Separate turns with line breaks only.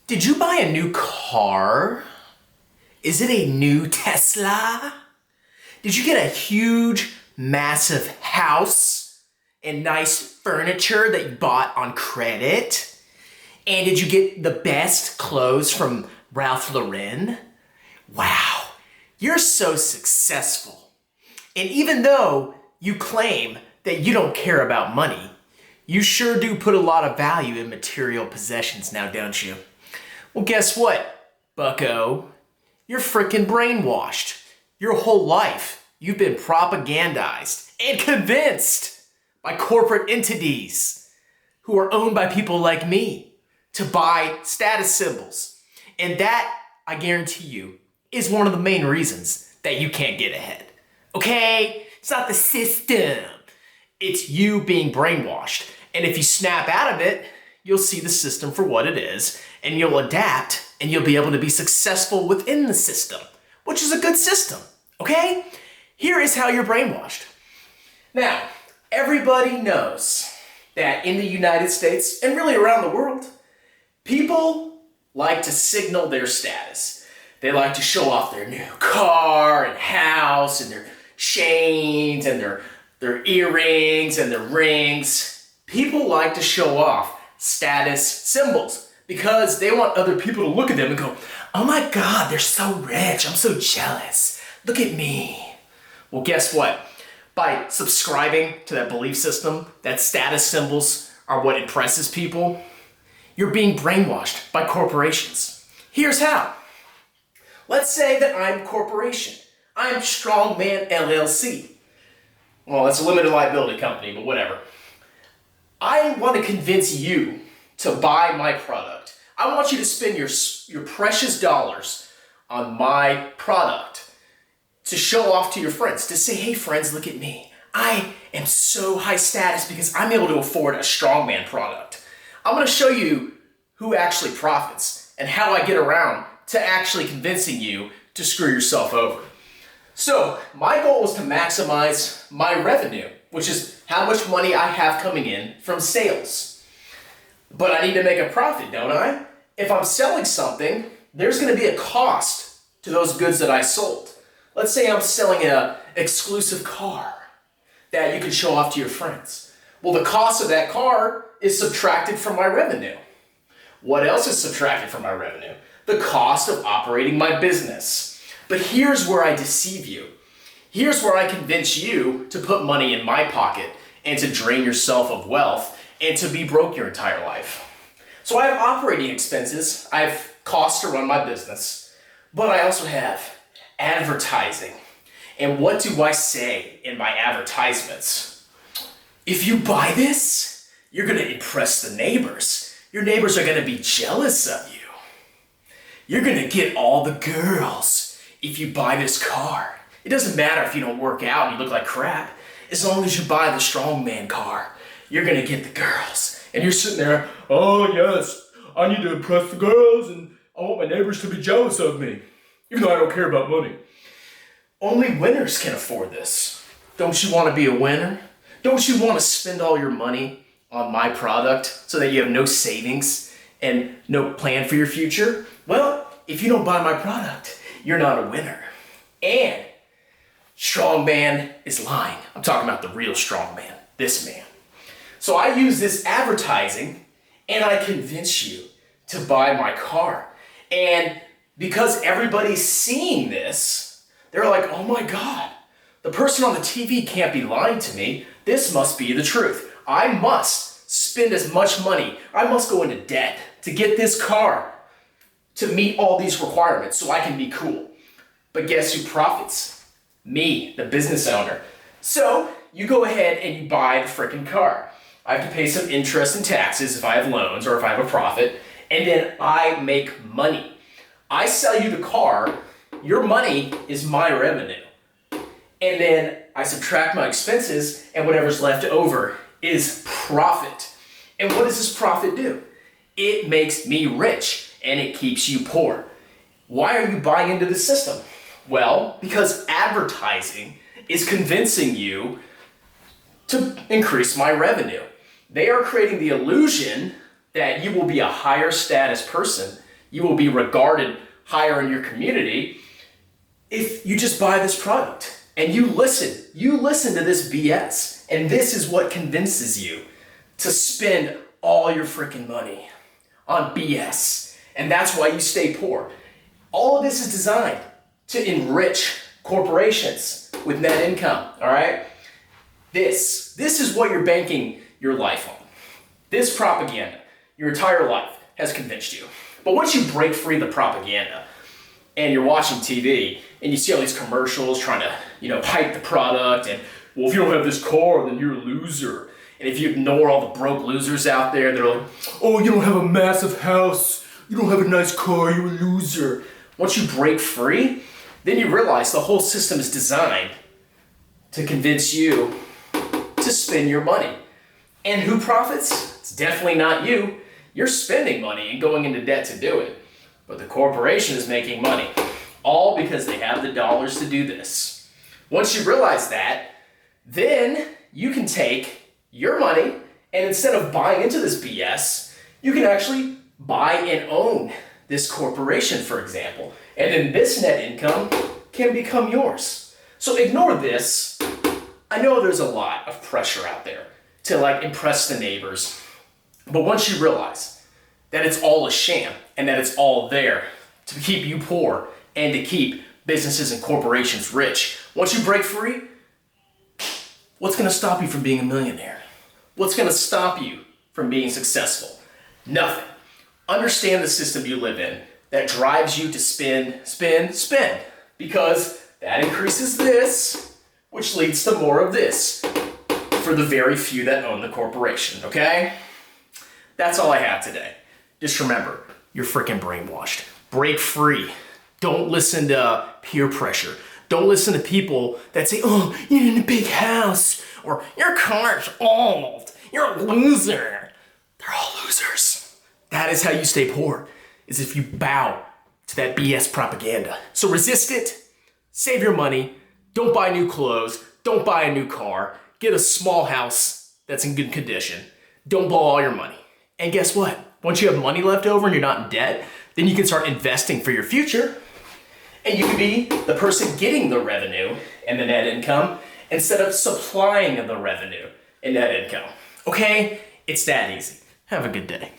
Did you buy a new car? Is it a new Tesla? Did you get a huge, massive house and nice furniture that you bought on credit? And did you get the best clothes from Ralph Lauren? Wow, you're so successful. And even though you claim that you don't care about money, you sure do put a lot of value in material possessions now, don't you? Well, guess what, bucko? You're freaking brainwashed. Your whole life, you've been propagandized and convinced by corporate entities who are owned by people like me to buy status symbols. And that, I guarantee you, is one of the main reasons that you can't get ahead. Okay? It's not the system. It's you being brainwashed. And if you snap out of it, you'll see the system for what it is, and you'll adapt, and you'll be able to be successful within the system, which is a good system, okay? Here is how you're brainwashed. Now, everybody knows that in the United States, and really around the world, people like to signal their status. They like to show off their new car and house and their chains and their earrings and their rings. People like to show off status symbols because they want other people to look at them and go, oh my God, they're so rich. I'm so jealous. Look at me. Well, guess what? By subscribing to that belief system that status symbols are what impresses people, you're being brainwashed by corporations. Here's how. Let's say that I'm a corporation. I'm Strongman LLC. Well, that's a limited liability company, but whatever. I want to convince you to buy my product. I want you to spend your precious dollars on my product to show off to your friends, to say, hey friends, look at me. I am so high status because I'm able to afford a strongman product. I'm going to show you who actually profits and how I get around to actually convincing you to screw yourself over. So my goal is to maximize my revenue, which is how much money I have coming in from sales. But I need to make a profit, don't I? If I'm selling something, there's going to be a cost to those goods that I sold. Let's say I'm selling an exclusive car that you can show off to your friends. Well, the cost of that car is subtracted from my revenue. What else is subtracted from my revenue? The cost of operating my business. But here's where I deceive you. Here's where I convince you to put money in my pocket and to drain yourself of wealth and to be broke your entire life. So I have operating expenses, I have costs to run my business, but I also have advertising. And what do I say in my advertisements? If you buy this, you're going to impress the neighbors. Your neighbors are going to be jealous of you. You're going to get all the girls if you buy this car. It doesn't matter if you don't work out and you look like crap. As long as you buy the strongman car, you're going to get the girls. And you're sitting there, oh yes, I need to impress the girls and I want my neighbors to be jealous of me, even though I don't care about money. Only winners can afford this. Don't you want to be a winner? Don't you want to spend all your money on my product so that you have no savings and no plan for your future? Well, if you don't buy my product, you're not a winner. And strongman is lying. I'm talking about the real strongman, this man. So I use this advertising and I convince you to buy my car. And because everybody's seeing this, they're like, oh my God, the person on the TV can't be lying to me. This must be the truth. I must spend as much money. I must go into debt to get this car to meet all these requirements so I can be cool. But guess who profits? Me, the business owner. So you go ahead and you buy the freaking car. I have to pay some interest and taxes if I have loans or if I have a profit, and then I make money. I sell you the car, your money is my revenue. And then I subtract my expenses, and whatever's left over is profit. And what does this profit do? It makes me rich, and it keeps you poor. Why are you buying into the system? Well, because advertising is convincing you to increase my revenue. They are creating the illusion that you will be a higher status person You will be regarded higher in your community if you just buy this product and you listen to this BS. And this is what convinces you to spend all your freaking money on BS. And that's why you stay poor. All of this is designed to enrich corporations with net income, all right? This is what you're banking your life on. This propaganda, your entire life has convinced you. But once you break free the propaganda and you're watching TV and you see all these commercials trying to, hype the product and, well, if you don't have this car, then you're a loser. And if you ignore all the broke losers out there, they're like, oh, you don't have a massive house, you don't have a nice car, you're a loser. Once you break free, then you realize the whole system is designed to convince you to spend your money. And who profits? It's definitely not you. You're spending money and going into debt to do it. But the corporation is making money, all because they have the dollars to do this. Once you realize that, then you can take your money and instead of buying into this BS, you can actually buy and own this corporation, for example. And then this net income can become yours. So ignore this. I know there's a lot of pressure out there to impress the neighbors. But once you realize that it's all a sham and that it's all there to keep you poor and to keep businesses and corporations rich, once you break free, what's going to stop you from being a millionaire? What's going to stop you from being successful? Nothing. Understand the system you live in that drives you to spend, because that increases this, which leads to more of this for the very few that own the corporation, okay? That's all I have today. Just remember, you're freaking brainwashed. Break free. Don't listen to peer pressure. Don't listen to people that say, oh, you're in a big house, or your car's old, you're a loser. They're all losers. That is how you stay poor, is if you bow to that BS propaganda. So resist it, save your money, don't buy new clothes, don't buy a new car, get a small house that's in good condition, don't blow all your money. And guess what? Once you have money left over and you're not in debt, then you can start investing for your future. And you can be the person getting the revenue and the net income instead of supplying the revenue and net income. Okay? It's that easy. Have a good day.